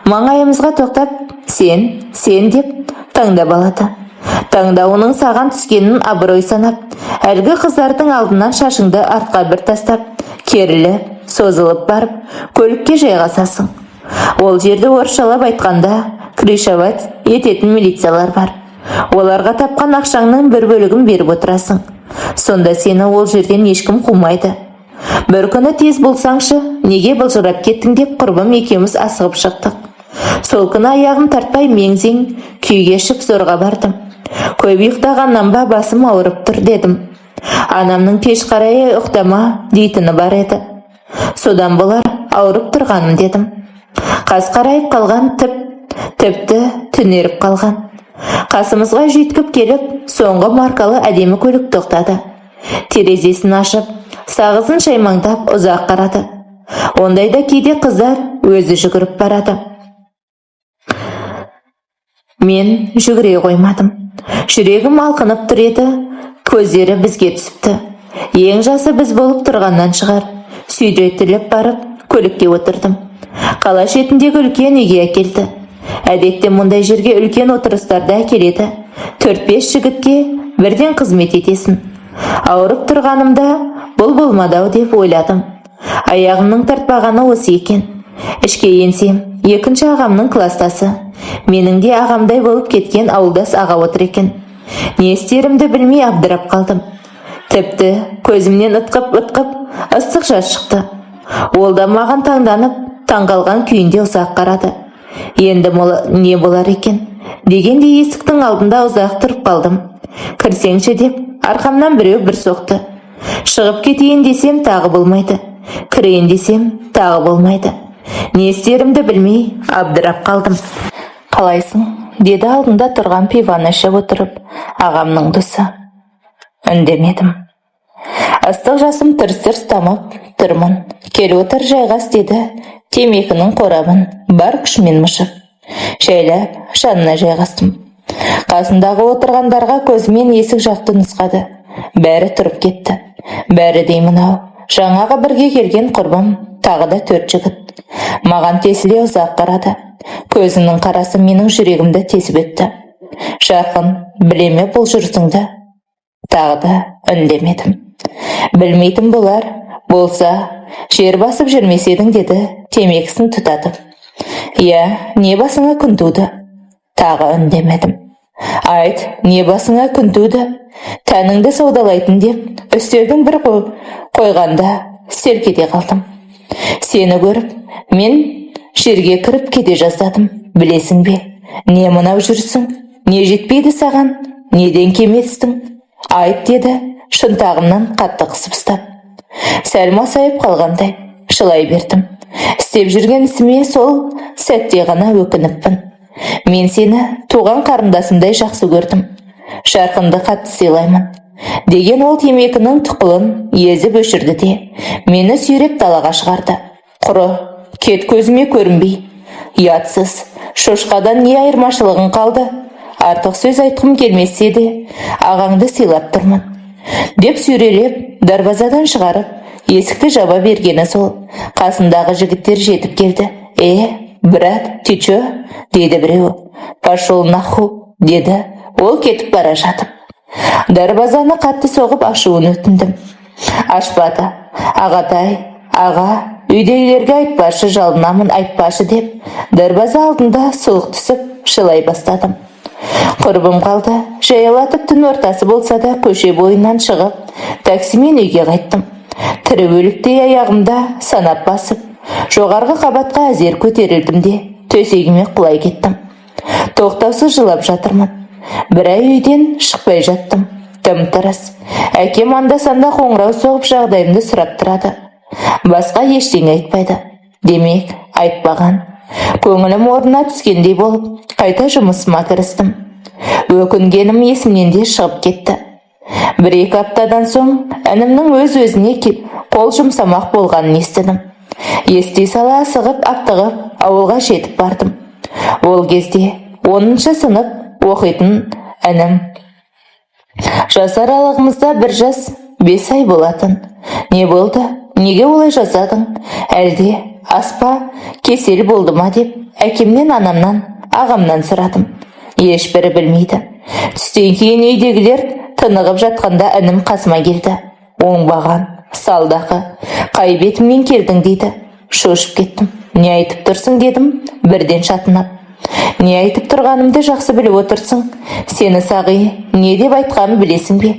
маңайымызға тоқтап, сен деп таңдап алады. Таңдауының саған түскенін абырой санап, әлгі қыздардың алдынан шашыңды артқа бір тастап, керіліп, созылып барып, көлікке жайғасасың. Ол жерді орысшалап айтқанда крышевать ететін милициялар бар. Оларға тапқан ақшаңның бір бөлігін беріп отырасың. Сонда сені ол жерден ешкім қумайды. Бір күні тез болсаңшы, неге былжырап кеттің деп құрбым екеуміз асығып шықтық. Сол күні аяғым тартпай меңзең күй кешіп зорға бардым. Көп ұйықтағаннан ба басым ауырып тұр дедім. Анамның кеш қарай ұйықтама дейтіні бар еді. Содан болар ауырып тұрғаным дедім. Қас қарайып қалған, тіпті түнеріп қалған. Қасымызға жүйткіп келіп, соңғы маркалы әдемі көлік тоқтады. Терезесін ашып, сағызын шаймаңдап ұзақ қарады. Ондайда кейде қыздар өзі жүгіріп барады. Мен жүгіре қоймадым. Жүрегім алқынып тұр еді, көздері бізге түсіпті. Ең жасы біз болып тұрғаннан шығар. Сүйретіліп барып, көлікке отырдым. Қала шетіндегі үлкен үйге әкелді. Әдетте мұндай жерге үлкен отырыстарда әкеледі. 4-5 жігітке бірден қызмет етесің. Ауырып тұрғанымда бұл болмады-ау деп ойладым. Аяғымның тартпағаны осы екен. Ішке енсем, екінші ағамның кластасы. Менің де ағамдай болып кеткен ауылдас аға отыр екен. Не істерімді білмей абдырап қалдым. Тіпті көзімнен ытқып ыстық жас шықты. Ол да маған таңданып, таңғалған күйінде ұзақ қарады. Енді не болар екен дегенде есіктің алдында ұзақ тұрып қалдым. Кірсеңші деп арқамнан біреу бір соқты. Шығып кетейін десем тағы болмайды. Кірейін десем тағы болмайды. Не істерімді білмей абдырап қалдым. Қалайсың? Деді алдында тұрған пиваны ішіп отырып ағамның досы. Үндемедім. Ыстық жасым тырс-тырс тамып тұрмын. Кел отыр жайғас деді темекінің қорабын бар күшімен мышып. Шайлап жанына жайғастым. Қасындағы отырғандарға көзімен есік жақты нұсқады. Бәрі тұрып кетті. Бәрі деймін-ау, жаңағы бірге келген құрбым, тағы да 4 жігіт. Маған тесіле ұзақ қарады. Көзінің қарасы менің жүрегімді тесіп өтті. Жарқын, білеме бұл жүрсіңді? Тағы да үндемедім. Білмейтін болар, болса, жер басып жүрмеседің деді темекісін тұтатып. Иә, не басыңа күн туды? Тағы үндемедім. Айт, не басыңа күн туды? Тәніңді саудалайтын деп үстелдің бір қойғанда селк ете қалдым. Сені көріп, мен жерге кіріп кете жаздадым. Білесің бе, не мынау жүрсің? Не жетпейді саған? Неден кеместің? Айт деді, шынтағымнан қатты қысып ұстап. Сәл масайып қалғандай шылай бердім. Істеп жүрген ісіме сол сәтте ғана өкініппін. Мен сені туған қарындасымдай жақсы көрдім. Жарқынды қатты сыйлаймын. Деген ол темекінің тұқылын езіп өшірді де мені сүйреп далаға шығарды. Құры, кет көзіме көрінбей. Ұятсыз, шошқадан не айырмашылығың қалды? Артық сөз айтқым келмесе де ағаңды сыйлап тұрмын деп сүйрелеп дарбазадан шығарып, есікті жаба бергені сол. Қасындағы жігіттер жетіп келді. Брат, ты чё? Деді біреу. Пошел наху, деді. Ол кетіп бара жатып. Дарбазаны қатты соғып ашуын өтіндім. Ашпады. Ағатай, аға, үйдегілерге айтпашы, жалынамын айтпашы деп, дарбаза алдында сұлық түсіп шылай бастадым. Құрбым қалды. Жаялатып түн ортасы болса да көше бойынан шығып, таксимен үйге қайттым. Тірі өліктей аяғымда санап басып, жоғарғы қабатқа әзер көтерілдім де төсегіме құлай кеттім. Тоқтаусыз жылап жатырмын. Бір ай үйден шықпай жаттым. Тым-тырыс. Әкем анда-санда қоңырау соғып жағдайымды сұрап тұрады. Басқа ештеңе айтпайды. Демек, айтпаған. Көңілім орнына түскендей болып, қайта жұмысыма кірістім. Өкінгенім есімнен де шығып кетті. 1-2 аптадан соң інімнің өз-өзіне қол жұмсамақ болғанын естідім. Ести сала асығып, аптығып ауылға жетіп бардым. Ол кезде 10-шы сынып оқитын інім. Жас аралығымызда 1 жас 5 ай болатын. Не болды? Неге олай жасадың? Әлде аспа кесел болды ма деп әкемнен, анамнан, ағамнан сұрадым. Ешбірі білмейді. Түстен кейін үйдегілер тынығып жатқанда інім қасыма келді. Оңбаған, салдақы, қай бетіммен келдің дейді. Шошып кеттім. Не айтып тұрсың дедім, бірден шатынап. Не айтып тұрғанымды жақсы біліп отырсың. Сені Сағи не деп айтқанын білесің бе?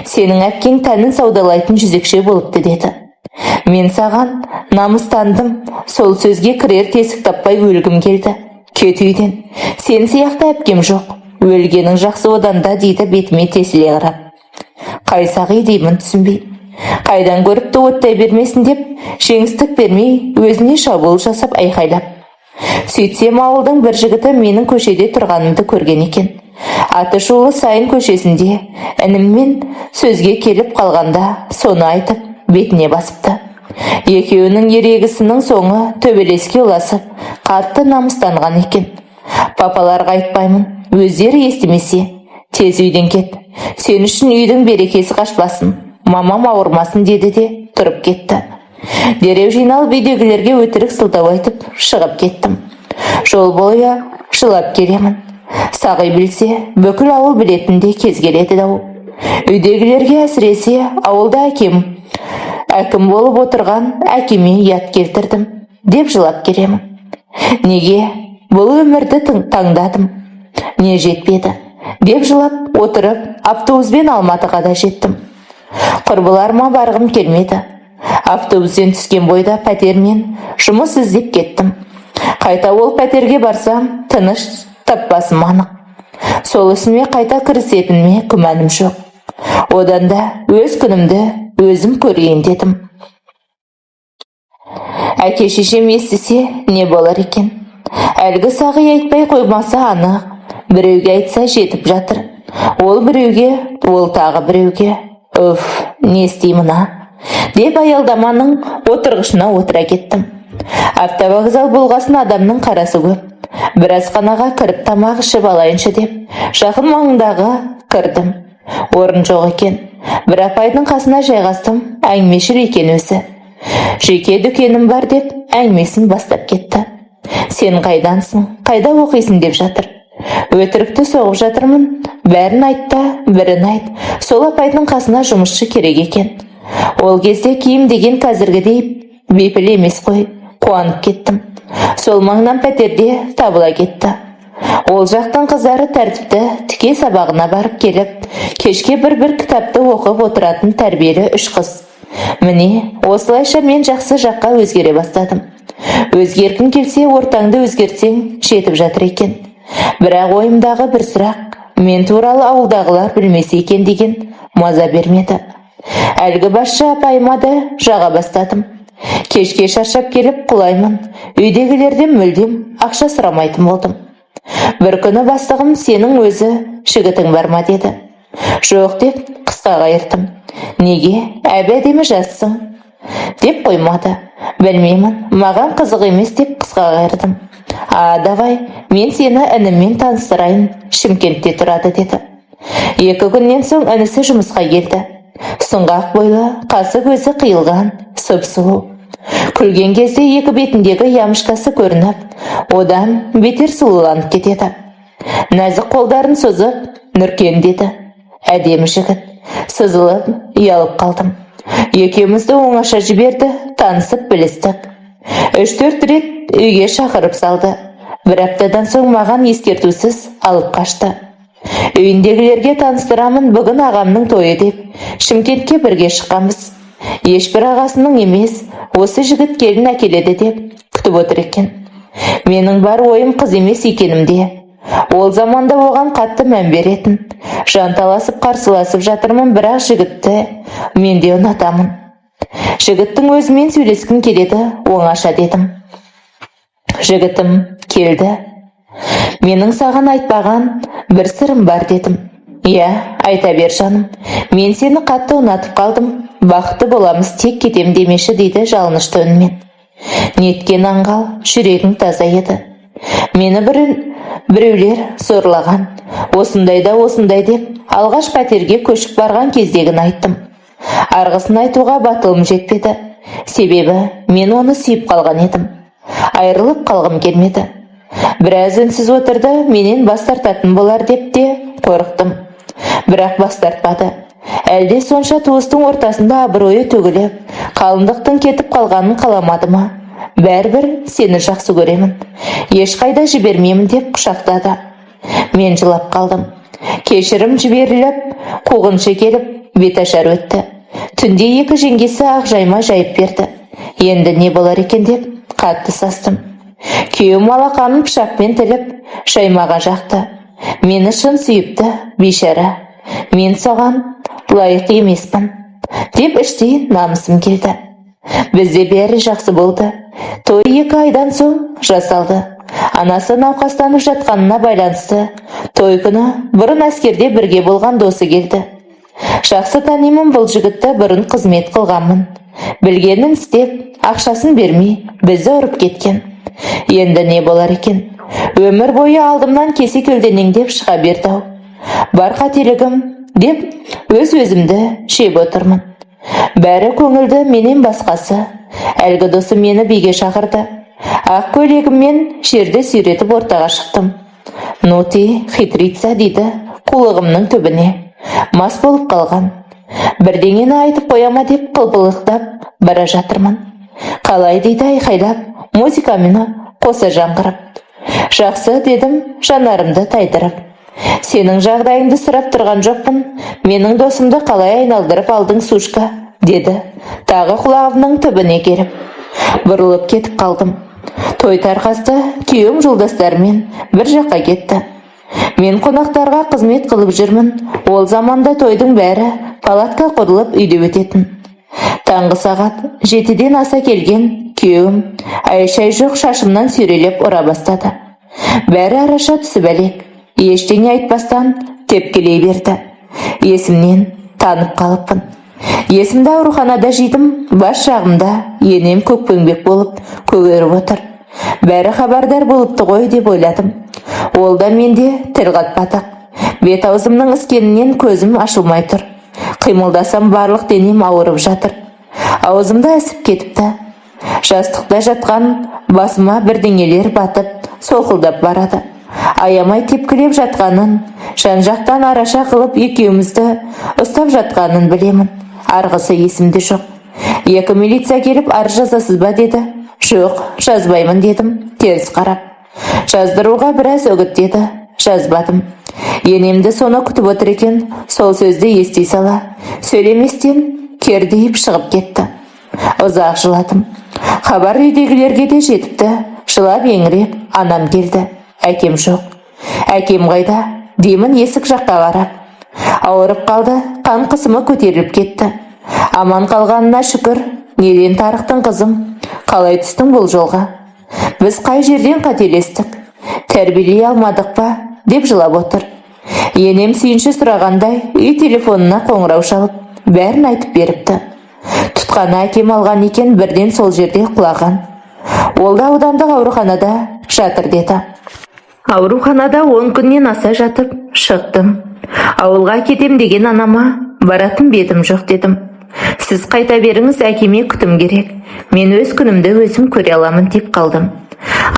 Сенің әпкең тәнін саудалайтын жүзекше болыпты деді. Мен саған намыстандым, сол сөзге кірер тесік таппай өлгім келді. Кет үйден, сен сияқты әпкем жоқ, өлгенің жақсы одан да дейді бетіме тесіле қарап. Қай Сағи деймін түсінбей. Қайдан көріпті оттай бермесін деп, жеңістік бермей, өзіне шабуыл жасап айқайлап. Сөйтсем ауылдың бір жігіті менің көшеде тұрғанымды көрген екен. Аты шулы Сайын көшесінде ініммен сөзге келіп қалғанда соны айтып, бетіне басыпты. Екеуінің ерегісінің соңы төбелеске ұласып, қатты намыстанған екен. Папаларға айтпаймын, өздері естімесе, тез үйден кет. Сен үшін үйдің берекесі қашпасын, мамам ауырмасын деді де тұрып кетті. Дереу жиналып үйдегілерге өтірік сылтау айтып шығып кеттім. Жол бойы жылап келемін. Сағи білсе, бүкіл ауыл білетінде кез келеді дау. Үйдегілерге әсіресе ауылда әкім болып отырған әкеме ұят келтірдім деп жылап келемін. Неге? Бұл өмірді таңдадым. Не жетпеді? Деп жылап отырып, автобуспен Алматыға да жеттім. Құрбыларыма барғым келмеді. Автобустен түскен бойда пәтермен жұмыс іздеп кеттім. Қайта ол пәтерге барсам, тыныш таппасым анық. Сол ісіме қайта кірісетініме күмәнім жоқ. Одан да өз күнімді өзім көрейін дедім. Әке шешем естісе не болар екен? Әлгі Сағи айтпай қоймаса анық. Біреуге айтса жетіп жатыр. Ол біреуге, ол тағы біреуге. Не істеймін деп аялдаманың отырғышына отыра кеттім. Автовокзал болғасын адамның қарасы көп. Біраз қанаға кіріп тамақ ішіп алайыншы деп, жақын маңындағы кірдім. Орын жоқ екен. Бір апайдың қасына жайғастым, әңгімешіл екен өзі. Жеке дүкенім бар деп, әңгімесін бастап кетті. Сен қайдансың, қайда оқисың деп жатыр. Өтірікті соғып жатырмын, бәрін айтта, бірін айт. Сол апайдың қасына жұмысшы керек екен. Ол кезде киім деген қазіргідей бепіл емес қой. Қуанып кеттім. Сол маңнан пәтерде табыла кетті. Ол жақтың қыздары тәртіпті тіке сабағына барып келіп, кешке бір кітапты оқып отыратын тәрбиелі үш қыз. Міне, осылайша мен жақсы жаққа өзгере бастадым. Өзгеркін келсе, ортаңды өзгертсең жетіп жатыр екен. Бірақ ойымдағы бір сұрақ, мен туралы ауылдағылар білмесе екен деген маза бермеді. Әлгі басшы апайыма да жаға бастадым. Кешке шаршап келіп құлаймын. Үйдегілерден мүлдем ақша сұрамайтын болдым. Бір күні бастығым сенің өзі жігітің бар ма деді. Жоқ деп қысқа қайырдым. Неге? Әбәдемі жазсың? Деп қоймады. Білмеймін, маған қызық емес деп қысқа қайырдым. Давай, мен сені ініммен таныстырайын, Шымкентте тұрады деді. 2 күннен соң інісі жұмысқа келді. Сұңғақ бойлы, қасы көзі қиылған, сұп-сұлу. Күлген кезде екі бетіндегі ямышкасы көрініп, одан бетер сұлуланып кетеді. Нәзік қолдарын созып, Нүркен деді. Әдемі жігіт. Сызылып, ұялып қалдым. Екеумізді оңаша жіберді, танысып білістік. 3-4 рет үйге шақырып салды. Бір аптадан соң маған ескертусіз алып қашты. Үйіндегілерге таныстырамын, бүгін ағамның тойы деп, Шымкентке бірге шыққанбыз. Ешбір ағасының емес, осы жігіт келін әкеледі деп күтіп отыр екен. Менің бар ойым қыз емес екенімде. Ол заманда оған қатты мән беретін. Жанталасып қарсыласып жатырмын, бірақ жігітті мен де ұнатамын. Жігіттің өзімен сөйлескім келеді, оңаша дедім. Жігітім келді. Менің саған айтпаған бір сырым бар дедім. Айта бер жаным. Мен сені қатты ұнатып қалдым. Бақытты боламыз, тек кетем демеші дейді жалынышты үнмен. Неткен аңғал, жүрегің таза еді. Мені біреулер сорлаған. Осындай деп, алғаш пәтерге көшіп барған кездегін айттым. Арғысын айтуға батылым жетпеді. Себебі мен оны сүйіп қалған едім. Айырылып қалғым келмеді. Біраз үнсіз отырды, менен бас тартатын болар деп те қорықтым. Бірақ бас тартпады. Әлде сонша туыстың ортасында абыройы төгіліп, қалыңдықтың кетіп қалғанын қаламады ма? бәрібір сені жақсы көремін, ешқайда жібермеймін деп құшақтады. Мен жылап қалдым. Кешірім жіберіліп, қуғыншы келіп, беташар өтті. Түнде 2 жеңгесі ақ жайма жайып берді. Енді не болар екен деп қатты састым. Күйеуім алақанын пышақпен тіліп, шаймаға жақты. Мені шын сүйіпті, бейшара. Мен соған лайық емеспін деп іштей намысым келді. Бізде бәрі жақсы болды. Той 2 айдан соң жасалды. Анасы науқастанып жатқанына байланысты той күні бұрын әскерде бірге болған досы келді. Жақсы танимын бұл жігітті, бұрын қызмет қылғанмын. Білгенін істеп, ақшасын бермей, бізді ұрып кеткен. Енді не болар екен? Өмір бойы алдымнан кесе көлденеңдеп шыға берді-ау. Бар қателігім деп өз-өзімді шеп отырмын. Бәрі көңілді менен басқасы. Әлгі досым мені биге шақырды. Ақ көйлегіммен жерді сүйретіп ортаға шықтым. «Ну ты хитрица» дейді қулығымның түбіне. Мас болып қалған. Бірдеңені айтып қояма деп қылпылықтап бара жатырмын. Қалай дейді айқайлап, музыкамені қоса жаңғырып. «Жақсы» дедім жанарымды тайдырып. «Сенің жағдайыңды сұрап тұрған жоқпын, менің досымды қалай айналдырып алдың, сушка?» деді тағы құлағымның түбіне келіп. Бұрылып кетіп қалдым. Той тарқасты, күйеуім жолдастарымен бір жаққа кетті. Мен қонақтарға қызмет қылып жүрмін. Ол заманда тойдың бәрі палатка құрылып үйде өтетін. Таңғы сағат 7-ден аса келген күйеуім әй-шәй жоқ шашымнан сүйрелеп ұра бастады. Бәрі араша түсіп әлек. Ештеңе айтпастан тепкілей берді. Есімнен танып қалыппын. Есімді ауруханада жидым, бас жағымда енем көкпеңбек болып көгеріп отыр. Бәрі хабардар болыпты ғой деп ойладым. Ол да менде тіл қатпадық. Бет аузымның іскенінен көзім ашылмай тұр. Қимылдасам барлық денем ауырып жатыр. Аузымда ісіп кетіпті. Жастықта жатқан басыма бірдеңелер батып, соқылдап барады. Аямай тепкілеп жатқанын, жан-жақтан араша қылып екеумізді ұстап жатқанын білемін. Арғысы есімде жоқ. 2 милиция келіп арыз жазасыз ба деді. Жоқ, жазбаймын дедім, теріс қарап. Жаздыруға біраз үгіттеді, жазбадым. Енемді соны күтіп отыр екен, сол сөзді ести сала, сөйлеместен кердейіп шығып кетті. Ұзақ жыладым. Хабар үйдегілерге де жетіпті. Жылап еңіреп, анам келді. Әкем жоқ. Әкем қайда? Деймін есік жаққа қарап. Ауырып қалды, қан қысымы көтеріліп кетті. Аман қалғанына шүкір. Неден тарықтың қызым? Қалай түстің бұл жолға? Біз қай жерден қателестік? Тәрбиелей алмадық па? Деп жылап отыр. Енем сүйінші сұрағандай үй телефонына қоңырау шалып, бәрін айтып беріпті. Тұтқаны әкем алған екен, бірден сол жерде құлаған. Ол да аудандық ауруханада жатыр деді. Ауруханада 10 күннен аса жатып шықтым. Ауылға кетем деген анама баратын бетім жоқ дедім. Сіз қайта беріңіз, әкеме күтім керек. Мен өз күнімді өзім көре аламын деп қалдым.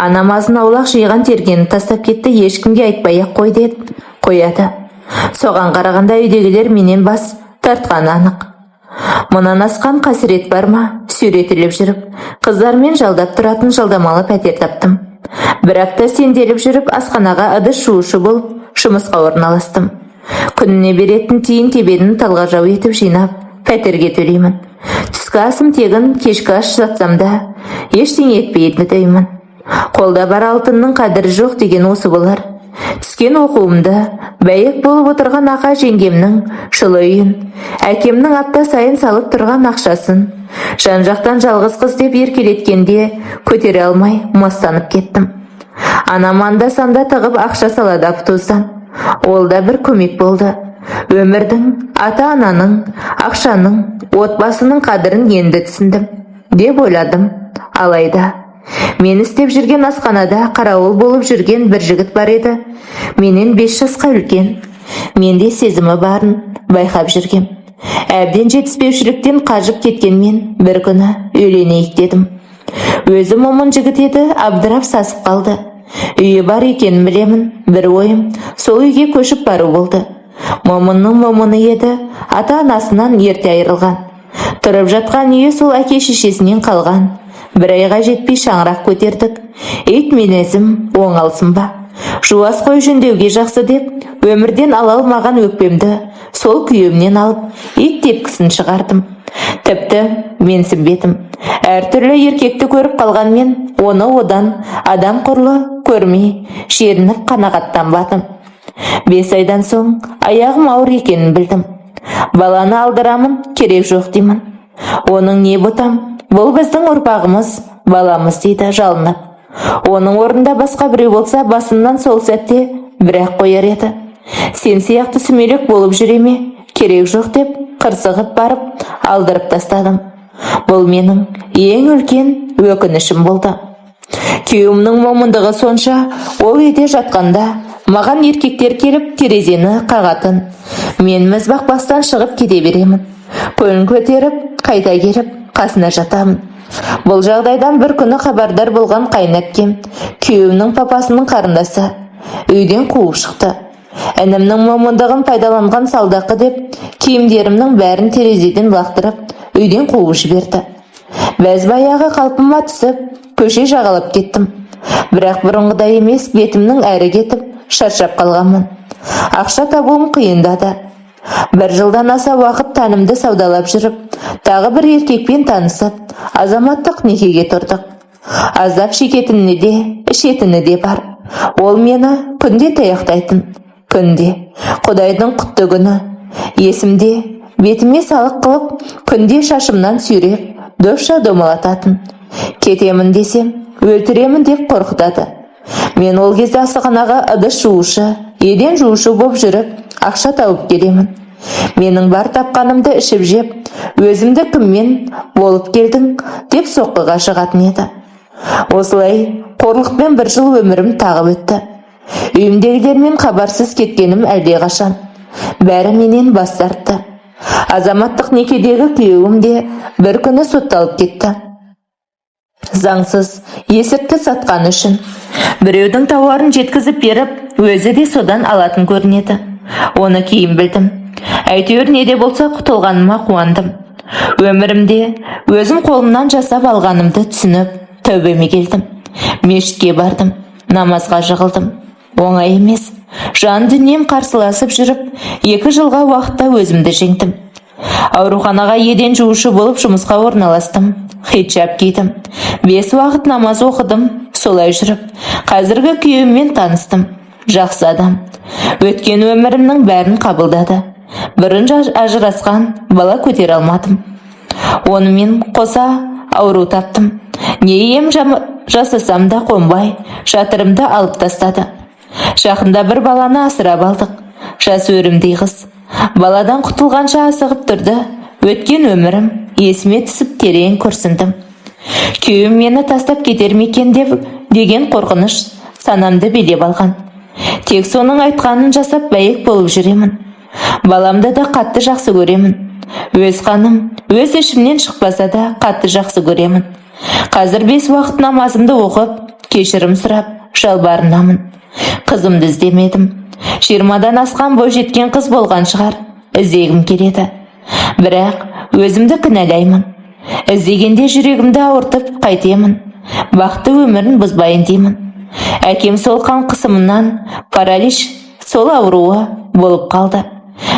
Анам азын аулақ жиған тергенін тастап кетті, ешкімге айтпай-ақ қой деді. Қояды. Соған қарағанда үйдегілер менен бас тартқаны анық. Мұнан асқан қасірет бар ма? Сүйретіліп жүріп, қыздармен жалдап тұратын жалдамалы пәтер таптым. Бір апта сенделіп жүріп, асханаға ыдыс жуушы болып, жұмысқа орналастым. Күніне беретін тиын тебенін талғажау етіп жинап, пәтерге төлеймін. Түскі асым тегін, кешкі аш жатсам да, ештеңе етпейді деймін. Қолда бар алтынның қадірі жоқ деген осы болар. Түскен оқуымды, бәйек болып отырған аға жеңгемнің жылы үйін, әкемнің апта сайын салып тұрған ақшасын, жан-жақтан жалғыз қыз деп еркелеткенде көтере алмай мастанып кеттім. Анам анда-санда тығып ақша салады автобустан. Ол да бір көмек болды. Өмірдің, ата-ананың, ақшаның, отбасының қадірін енді түсіндім деп ойладым. Алайда мен істеп жүрген асханада қарауыл болып жүрген бір жігіт бар еді. Менен 5 жасқа үлкен. Менде сезімі барын байқап жүргем. Әбден жетіспеушіліктен қажып кеткенмен бір күні үйленейік дедім. Өзі момын жігіт еді, абдырап сасып қалды. Үйі бар екенін білемін. Бір ойым сол үйге көшіп бару болды. Момынның момыны еді, ата-анасынан ерте айырылған. Тұрып жатқан үйі сол әке шешесінен қалған. бір айға жетпей шаңырақ көтердік. Ит мінезім оңалсын ба? Жуас қой жөндеуге жақсы деп, өмірден ала алмаған өкпемді сол күйемнен алып, ит тепкісін шығардым. Тіпті менсінбедім. Әртүрлі еркекті көріп қалғанмен, оны одан адам құрлы көрмей, шерініп қанағаттанбадым. 5 айдан соң аяғым ауыр екенін білдім. Баланы алдырамын, керек жоқ деймін. Оның не бұтам? Бұл біздің ұрпағымыз, баламыз дейді жалынып. Оның орнында басқа біреу болса, басымнан сол сәтте бірақ қояр еді. Сен сияқты сүмелек болып жүреме, керек жоқ деп қырсығып барып алдырып тастадым. Бұл менің ең үлкен өкінішім болды. Күйеуімнің момындығы сонша, ол үйде жатқанда маған еркектер келіп терезені қағатын. Мен мізбақпастан шығып кете беремін. Көңіл көтеріп, қайта келіп, қасына жатамын. Бұл жағдайдан бір күні хабардар болған қайынәпкем, күйеуімнің папасының қарындасы, үйден қуып шықты. Інімнің момындығын пайдаланған салдақы деп, киімдерімнің бәрін терезеден лақтырып, үйден қуып жіберді. Бәз баяғы қалпыма түсіп, көше жағалап кеттім. Бірақ бұрынғыдай емес, бетімнің әрі кетіп, шаршап қалғанмын. Ақша табуым қиындады. 1 жылдан аса уақыт тәнімді саудалап жүріп, тағы бір еркекпен танысып, азаматтық некеге тұрдық. Аздап шекетіні де, ішетіні де бар. Ол мені күнде таяқтайтын. Күнде. Құдайдың құтты күні. Есімде, бетіме салық қылып, күнде шашымнан сүйреп, допша домалататын. Кетемін десем, өлтіремін деп қорқытады. Мен ол кезде асханаға ыдыс жуушы, еден жуушы боп жүріп, ақша тауып келемін. Менің бар тапқанымды ішіп жеп, өзімді кіммен болып келдің деп соққыға шығатын еді. Осылай қорлықпен 1 жыл өмірім тағып өтті. Үйімдегілермен хабарсыз кеткенім әлдеқашан. Бәрі менен бас тартты. Азаматтық некедегі күйеуім де бір күні сотталып кетті. Заңсыз есірткі сатқаны үшін. Біреудің тауарын жеткізіп беріп, өзі де содан алатын көрінеді. Оны кейін білдім. Әйтеуір не де болса құтылғаныма қуандым. Өмірімде өзім қолымнан жасап алғанымды түсініп, тәубеме келдім. Мешітке бардым, намазға жығылдым. Оңай емес. Жан дүнием қарсыласып жүріп, 2 жылға уақытта өзімді жеңдім. Ауруханаға еден жуушы болып жұмысқа орналастым. Хиджаб кидім. 5 уақыт намаз оқыдым. Солай жүріп, қазіргі күйеуіммен таныстым. Жақсы адам. Өткен өмірімнің бәрін қабылдады. Бірінші ажырасқан, бала көтере алмадым. Онымен қоса ауру таптым. Не ем жасасам да қонбай, жатырымды алып тастады. Жақында бір баланы асырап алдық. Жас өрімдей қыз. Баладан құтылғанша асығып тұрды. Өткен өмірім есіме түсіп терең күрсіндім. Күйеуім мені тастап кетер ме екен деген қорқыныш санамды билеп алған. Тек соның айтқанын жасап бәйек болып жүремін. Баламды да қатты жақсы көремін. Өз қаным, өз ішімнен шықпаса да қатты жақсы көремін. Қазір 5 уақыт намазымды оқып, кешірім сұрап, жалбарынамын. Қызымды іздемедім. 20-дан асқан бой жеткен қыз болған шығар. Іздегім келеді. Бірақ өзімді кінәлаймын. Іздегенде жүрегімді ауыртып қайтемін. Бақытты өмірін бұзбайын деймін. Әкем сол қан қысымынан паралич, сол ауруы болып қалды.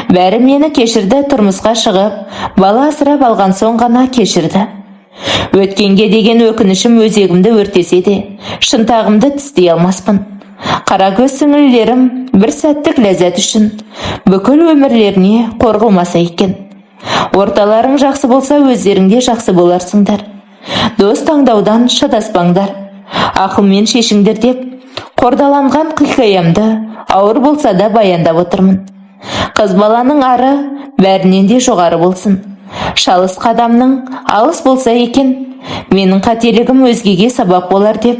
Бәрі мені кешірді, тұрмысқа шығып, бала асырап алған соң ғана кешірді. Өткенге деген өкінішім өзегімді өртесе де, шынтағымды тістей алмаспын. Қара көз сіңілілерім бір сәттік ләззат үшін бүкіл өмірлеріне қорғылмаса екен. Орталарың жақсы болса, өздеріңде жақсы боларсыңдар. Дос таңдаудан шыдаспаңдар. Ақылмен шешіңдер деп, қордаланған хикаямды ауыр болса да баяндап отырмын. Қыз баланың ары бәрінен де жоғары болсын. Шалыс қадамның алыс болса екен, менің қателігім өзгеге сабақ болар деп,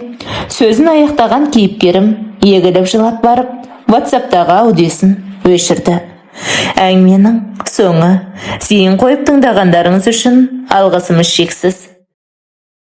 сөзін аяқтаған кейіпкерім егіліп жылап барып, WhatsApp'тағы аудиосын өшірді. Әңгіменің соңы. Зейін қойып тыңдағандарыңыз үшін алғысымыз шексіз.